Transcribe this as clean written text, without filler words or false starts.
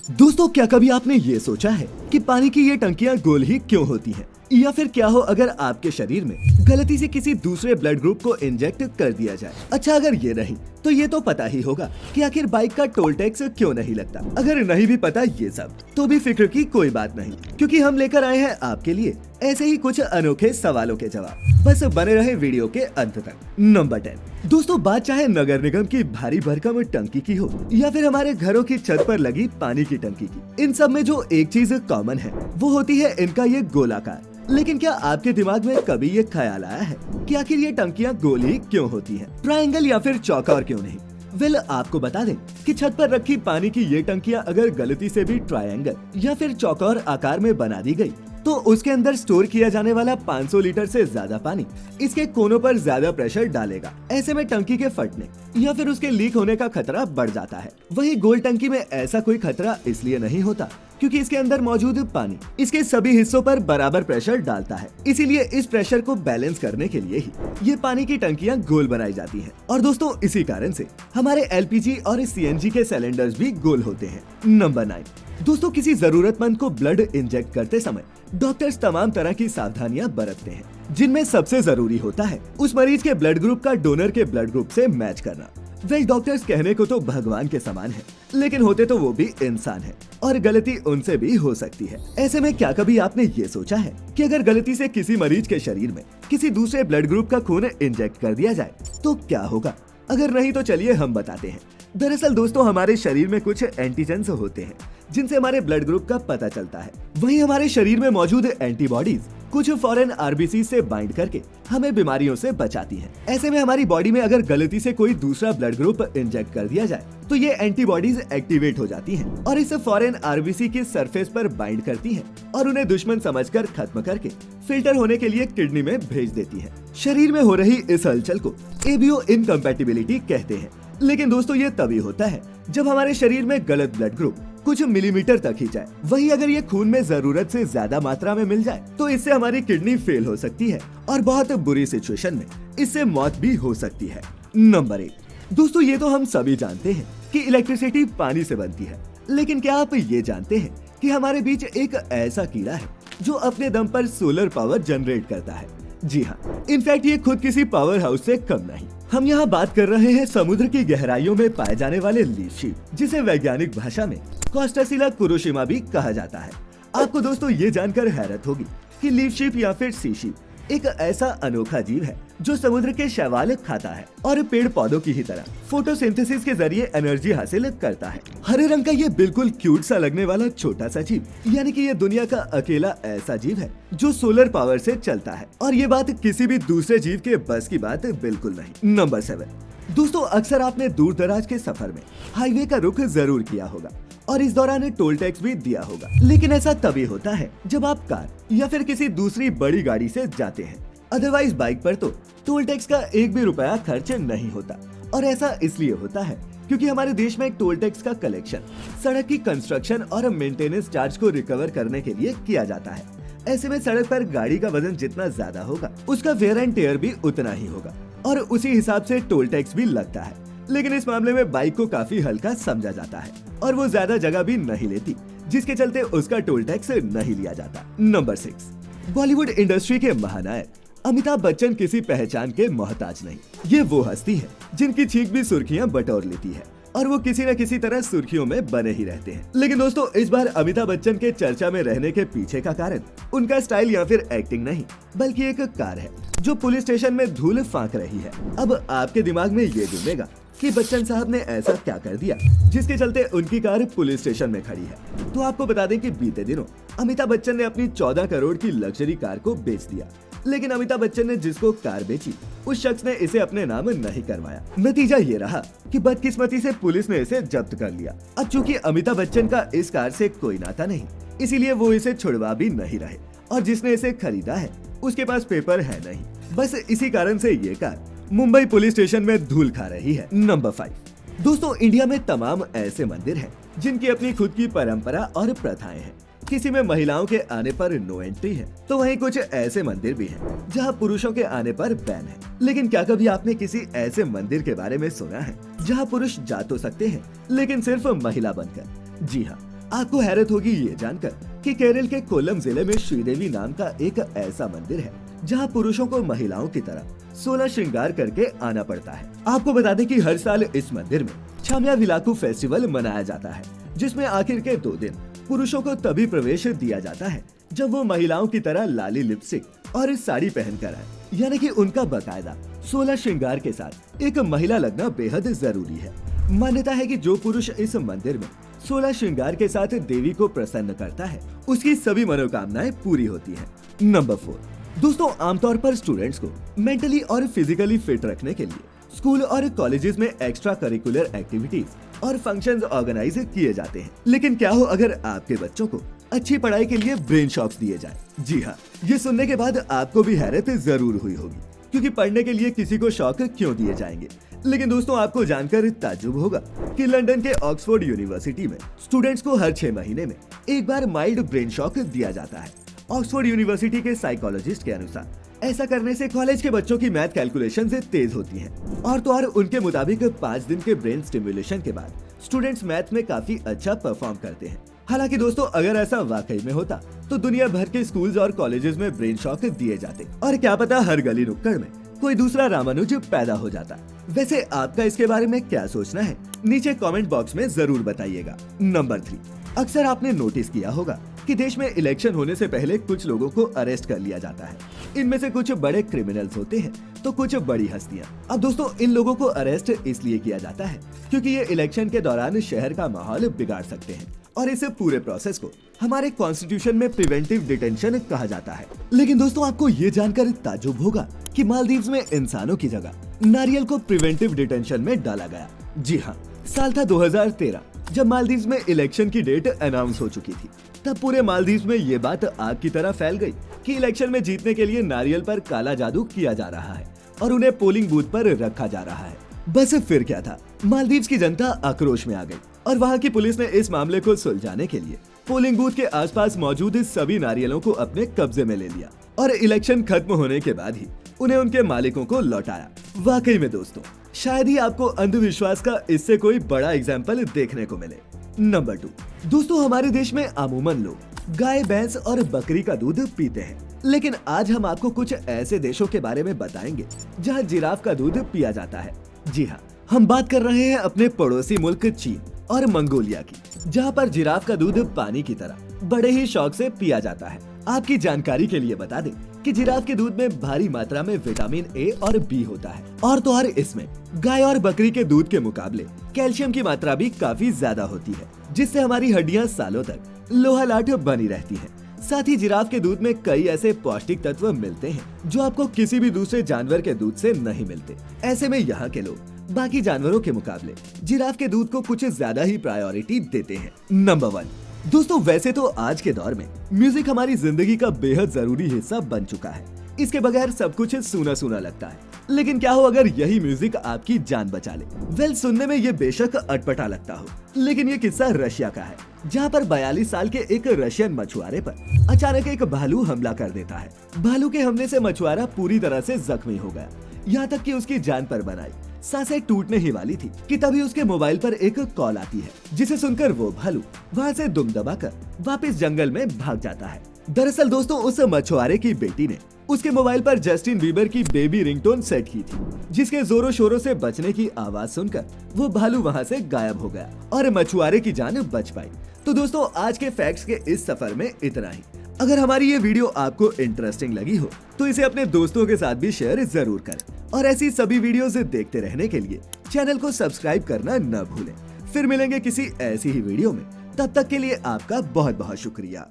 दोस्तों, क्या कभी आपने ये सोचा है कि पानी की ये टंकियां गोल ही क्यों होती हैं? या फिर क्या हो अगर आपके शरीर में गलती से किसी दूसरे ब्लड ग्रुप को इंजेक्ट कर दिया जाए? अच्छा, अगर ये नहीं तो ये तो पता ही होगा कि आखिर बाइक का टोल टैक्स क्यों नहीं लगता। अगर नहीं भी पता ये सब तो भी फिक्र की कोई बात नहीं, क्योंकि हम लेकर आए हैं आपके लिए ऐसे ही कुछ अनोखे सवालों के जवाब। बस बने रहे वीडियो के अंत तक। नंबर 10। दोस्तों, बात चाहे नगर निगम की भारी भरकम टंकी की हो या फिर हमारे घरों की छत पर लगी पानी की टंकी की, इन सब में जो एक चीज कॉमन है वो होती है इनका ये गोलाकार। लेकिन क्या आपके दिमाग में कभी ये ख्याल आया है कि आखिर ये टंकियां गोल ही क्यों होती हैं? ट्रायंगल या फिर चौकोर क्यों नहीं? वेल, आपको बता दें कि छत पर रखी पानी की ये टंकियां अगर गलती से भी ट्रायंगल या फिर चौकोर आकार में बना दी गई तो उसके अंदर स्टोर किया जाने वाला 500 लीटर से ज्यादा पानी इसके कोनों पर ज्यादा प्रेशर डालेगा। ऐसे में टंकी के फटने या फिर उसके लीक होने का खतरा बढ़ जाता है। वही गोल टंकी में ऐसा कोई खतरा इसलिए नहीं होता क्योंकि इसके अंदर मौजूद पानी इसके सभी हिस्सों पर बराबर प्रेशर डालता है। इसीलिए इस प्रेशर को बैलेंस करने के लिए ही ये पानी की टंकियां गोल बनाई जाती हैं। और दोस्तों, इसी कारण से हमारे एलपीजी और सीएनजी के सिलेंडर्स भी गोल होते हैं। नंबर 9। दोस्तों, किसी जरूरतमंद को ब्लड इंजेक्ट करते समय डॉक्टर्स तमाम तरह की सावधानियां बरतते हैं, जिनमें सबसे जरूरी होता है उस मरीज के ब्लड ग्रुप का डोनर के ब्लड ग्रुप से मैच करना। वेल, डॉक्टर्स कहने को तो भगवान के समान है, लेकिन होते तो वो भी इंसान है और गलती उनसे भी हो सकती है। ऐसे में क्या कभी आपने ये सोचा है कि अगर गलती से किसी मरीज के शरीर में किसी दूसरे ब्लड ग्रुप का खून इंजेक्ट कर दिया जाए तो क्या होगा? अगर नहीं तो चलिए हम बताते हैं। दरअसल दोस्तों, हमारे शरीर में कुछ एंटीजेंस होते हैं जिनसे हमारे ब्लड ग्रुप का पता चलता है। वहीं हमारे शरीर में मौजूद एंटीबॉडीज कुछ फॉरेन आरबीसी से बाइंड करके हमें बीमारियों से बचाती हैं। ऐसे में हमारी बॉडी में अगर गलती से कोई दूसरा ब्लड ग्रुप इंजेक्ट कर दिया जाए तो ये एंटीबॉडीज एक्टिवेट हो जाती हैं और इस फॉरेन आरबीसी की सरफेस पर बाइंड करती हैं और उन्हें दुश्मन समझकर खत्म करके फिल्टर होने के लिए किडनी में भेज देती है। शरीर में हो रही इस हलचल को एबीओ इनकम्पैटिबिलिटी कहते हैं। लेकिन दोस्तों, ये तभी होता है जब हमारे शरीर में गलत ब्लड ग्रुप कुछ मिलीमीटर तक ही जाए। वही अगर ये खून में जरूरत से ज्यादा मात्रा में मिल जाए तो इससे हमारी किडनी फेल हो सकती है और बहुत बुरी सिचुएशन में इससे मौत भी हो सकती है। नंबर 1। दोस्तों, ये तो हम सभी जानते हैं कि इलेक्ट्रिसिटी पानी से बनती है, लेकिन क्या आप ये जानते हैं कि हमारे बीच एक ऐसा कीड़ा है जो अपने दम पर सोलर पावर जनरेट करता है? जी हाँ, इनफैक्ट ये खुद किसी पावर हाउस से कम नहीं। हम यहाँ बात कर रहे हैं समुद्र की गहराइयों में पाए जाने वाले लीफ शिप, जिसे वैज्ञानिक भाषा में कोस्टासिला कुरोशिमा भी कहा जाता है। आपको दोस्तों ये जानकर हैरत होगी कि लीफ शिप या फिर सी शिप एक ऐसा अनोखा जीव है जो समुद्र के शैवाल खाता है और पेड़ पौधों की ही तरह फोटोसिंथेसिस के जरिए एनर्जी हासिल करता है। हरे रंग का ये बिल्कुल क्यूट सा लगने वाला छोटा सा जीव, यानी कि ये दुनिया का अकेला ऐसा जीव है जो सोलर पावर से चलता है, और ये बात किसी भी दूसरे जीव के बस की बात बिल्कुल नहीं। नंबर 7। दोस्तों, अक्सर आपने दूर दराज के सफर में हाईवे का रुख जरूर किया होगा और इस दौरान टोल टैक्स भी दिया होगा। लेकिन ऐसा तभी होता है जब आप कार या फिर किसी दूसरी बड़ी गाड़ी से जाते हैं। अदरवाइज बाइक पर तो टोल टैक्स का एक भी रुपया खर्च नहीं होता, और ऐसा इसलिए होता है क्योंकि हमारे देश में टोल टैक्स का कलेक्शन सड़क की कंस्ट्रक्शन और मेंटेनेंस चार्ज को रिकवर करने के लिए किया जाता है। ऐसे में सड़क पर गाड़ी का वजन जितना ज्यादा होगा उसका वेयर एंड टेयर भी उतना ही होगा और उसी हिसाब से टोल टैक्स भी लगता है। लेकिन इस मामले में बाइक को काफी हल्का समझा जाता है और वो ज्यादा जगह भी नहीं लेती, जिसके चलते उसका टोल टैक्स नहीं लिया जाता। नंबर 6। बॉलीवुड इंडस्ट्री के महानायक अमिताभ बच्चन किसी पहचान के मोहताज नहीं। ये वो हस्ती है जिनकी छींक भी सुर्खियां बटोर लेती है और वो किसी न किसी तरह सुर्खियों में बने ही रहते हैं। लेकिन दोस्तों, इस बार अमिताभ बच्चन के चर्चा में रहने के पीछे का कारण उनका स्टाइल या फिर एक्टिंग नहीं, बल्कि एक कार है जो पुलिस स्टेशन में धूल फांक रही है। अब आपके दिमाग में ये घूमेगा कि बच्चन साहब ने ऐसा क्या कर दिया जिसके चलते उनकी कार पुलिस स्टेशन में खड़ी है। तो आपको बता दें कि बीते दिनों अमिताभ बच्चन ने अपनी 14 करोड़ की लग्जरी कार को बेच दिया। लेकिन अमिताभ बच्चन ने जिसको कार बेची उस शख्स ने इसे अपने नाम नहीं करवाया। नतीजा ये रहा कि बदकिस्मती से पुलिस ने इसे जब्त कर लिया। अब चूंकि अमिताभ बच्चन का इस कार से कोई नाता नहीं, इसीलिए वो इसे छुड़वा भी नहीं रहे, और जिसने इसे खरीदा है उसके पास पेपर है नहीं। बस इसी कारण से ये कार मुंबई पुलिस स्टेशन में धूल खा रही है। नंबर 5। दोस्तों, इंडिया में तमाम ऐसे मंदिर हैं जिनकी अपनी खुद की परंपरा और प्रथाएं हैं। किसी में महिलाओं के आने पर नो एंट्री है, तो वहीं कुछ ऐसे मंदिर भी हैं जहां पुरुषों के आने पर बैन है। लेकिन क्या कभी आपने किसी ऐसे मंदिर के बारे में सुना है जहां पुरुष जा तो सकते हैं लेकिन सिर्फ महिला बनकर? जी हाँ, आपको हैरत होगी ये जानकर कि केरल के कोल्लम जिले में श्रीदेवी नाम का एक ऐसा मंदिर है जहां पुरुषों को महिलाओं की तरह 16 श्रृंगार करके आना पड़ता है। आपको बता दें कि हर साल इस मंदिर में छाम्याविलाकू फेस्टिवल मनाया जाता है, जिसमें आखिर के 2 दिन पुरुषों को तभी प्रवेश दिया जाता है जब वो महिलाओं की तरह लाली लिपस्टिक और साड़ी पहनकर आए, यानी कि उनका बकायदा 16 श्रृंगार के साथ एक महिला लगना बेहद जरूरी है। मान्यता है कि जो पुरुष इस मंदिर में 16 श्रृंगार के साथ देवी को प्रसन्न करता है, उसकी सभी मनोकामनाएं पूरी होती हैं। नंबर 4, दोस्तों आमतौर पर स्टूडेंट्स को मेंटली और फिजिकली फिट रखने के लिए स्कूल और कॉलेजेस में एक्स्ट्रा करिकुलर एक्टिविटीज और फंक्शंस ऑर्गेनाइज किए जाते हैं। लेकिन क्या हो अगर आपके बच्चों को अच्छी पढ़ाई के लिए ब्रेन शॉक्स दिए जाए? जी हाँ, ये सुनने के बाद आपको भी हैरत जरूर हुई होगी, क्योंकि पढ़ने के लिए किसी को शौक क्यों दिए जाएंगे। लेकिन दोस्तों आपको जानकर ताज्जुब होगा कि लंदन के ऑक्सफोर्ड यूनिवर्सिटी में स्टूडेंट्स को हर 6 महीने में एक बार माइल्ड ब्रेन शॉक दिया जाता है। ऑक्सफोर्ड यूनिवर्सिटी के साइकोलॉजिस्ट के अनुसार ऐसा करने से कॉलेज के बच्चों की मैथ कैलकुलेशन तेज होती हैं। और तो और उनके मुताबिक 5 दिन के ब्रेन स्टिमुलेशन के बाद स्टूडेंट्स मैथ में काफी अच्छा परफॉर्म करते हैं। हालांकि दोस्तों अगर ऐसा वाकई में होता तो दुनिया भर के स्कूल्स और कॉलेजेस में ब्रेन शॉक दिए जाते और क्या पता हर गली नुक्कड़ में कोई दूसरा रामानुज पैदा हो जाता। वैसे आपका इसके बारे में क्या सोचना है, नीचे कमेंट बॉक्स में जरूर बताइएगा। नंबर 3, अक्सर आपने नोटिस किया होगा कि देश में इलेक्शन होने से पहले कुछ लोगों को अरेस्ट कर लिया जाता है। इनमें से कुछ बड़े क्रिमिनल्स होते हैं तो कुछ बड़ी हस्तियां। अब दोस्तों इन लोगों को अरेस्ट इसलिए किया जाता है क्योंकि ये इलेक्शन के दौरान शहर का माहौल बिगाड़ सकते हैं और इस पूरे प्रोसेस को हमारे कॉन्स्टिट्यूशन में प्रिवेंटिव डिटेंशन कहा जाता है। लेकिन दोस्तों आपको ये जानकर ताज्जुब होगा कि मालदीव्स में इंसानों की जगह नारियल को प्रिवेंटिव डिटेंशन में डाला गया। जी हाँ, साल था 2013 जब मालदीव्स में इलेक्शन की डेट अनाउंस हो चुकी थी। तब पूरे मालदीव्स में ये बात आग की तरह फैल गई कि इलेक्शन में जीतने के लिए नारियल पर काला जादू किया जा रहा है और उन्हें पोलिंग बूथ पर रखा जा रहा है। बस फिर क्या था, मालदीव्स की जनता आक्रोश में आ गई और वहाँ की पुलिस ने इस मामले को सुलझाने के लिए पोलिंग बूथ के आसपास मौजूद सभी नारियलों को अपने कब्जे में ले लिया और इलेक्शन खत्म होने के बाद ही उन्हें उनके मालिकों को लौटाया। वाकई में दोस्तों शायद ही आपको अंधविश्वास का इससे कोई बड़ा एग्जाम्पल देखने को मिले। नंबर 2, दोस्तों हमारे देश में अमूमन लोग गाय, भैंस और बकरी का दूध पीते हैं, लेकिन आज हम आपको कुछ ऐसे देशों के बारे में बताएंगे जहाँ जिराफ का दूध पिया जाता है। जी हाँ, हम बात कर रहे हैं अपने पड़ोसी मुल्क चीन और मंगोलिया की, जहाँ पर जिराफ का दूध पानी की तरह बड़े ही शौक से पिया जाता है। आपकी जानकारी के लिए बता दें कि जिराफ के दूध में भारी मात्रा में विटामिन ए और बी होता है और तो और इसमें गाय और बकरी के दूध के मुकाबले कैल्शियम की मात्रा भी काफी ज्यादा होती है, जिससे हमारी हड्डियां सालों तक लोहा-लाठ बनी रहती हैं। साथ ही जिराफ के दूध में कई ऐसे पौष्टिक तत्व मिलते हैं जो आपको किसी भी दूसरे जानवर के दूध से नहीं मिलते। ऐसे में यहाँ के लोग बाकी जानवरों के मुकाबले जिराफ के दूध को कुछ ज्यादा ही प्रायोरिटी देते हैं। नंबर 1, दोस्तों वैसे तो आज के दौर में म्यूजिक हमारी जिंदगी का बेहद जरूरी हिस्सा बन चुका है। इसके बगैर सब कुछ सूना सूना लगता है। लेकिन क्या हो अगर यही म्यूजिक आपकी जान बचा ले? वेल, सुनने में ये बेशक अटपटा लगता हो, लेकिन ये किस्सा रशिया का है, जहाँ पर 42 साल के एक रशियन मछुआरे पर अचानक एक भालू हमला कर देता है। भालू के हमले से मछुआरा पूरी तरह से जख्मी हो गया, यहाँ तक कि उसकी जान पर बनाई सांसें टूटने ही वाली थी कि तभी उसके मोबाइल पर एक कॉल आती है, जिसे सुनकर वो भालू वहाँ से दुम दबाकर वापस जंगल में भाग जाता है। दरअसल दोस्तों उस मछुआरे की बेटी ने उसके मोबाइल पर जस्टिन बीबर की बेबी रिंगटोन सेट की थी, जिसके जोरों शोरों से बचने की आवाज सुनकर वो भालू वहाँ से गायब हो गया और मछुआरे की जान बच पाई। तो दोस्तों आज के फैक्ट्स के इस सफर में इतना ही। अगर हमारी ये वीडियो आपको इंटरेस्टिंग लगी हो तो इसे अपने दोस्तों के साथ भी शेयर जरूर करें और ऐसी सभी वीडियोस देखते रहने के लिए चैनल को सब्सक्राइब करना न भूलें। फिर मिलेंगे किसी ऐसी ही वीडियो में, तब तक के लिए आपका बहुत बहुत शुक्रिया।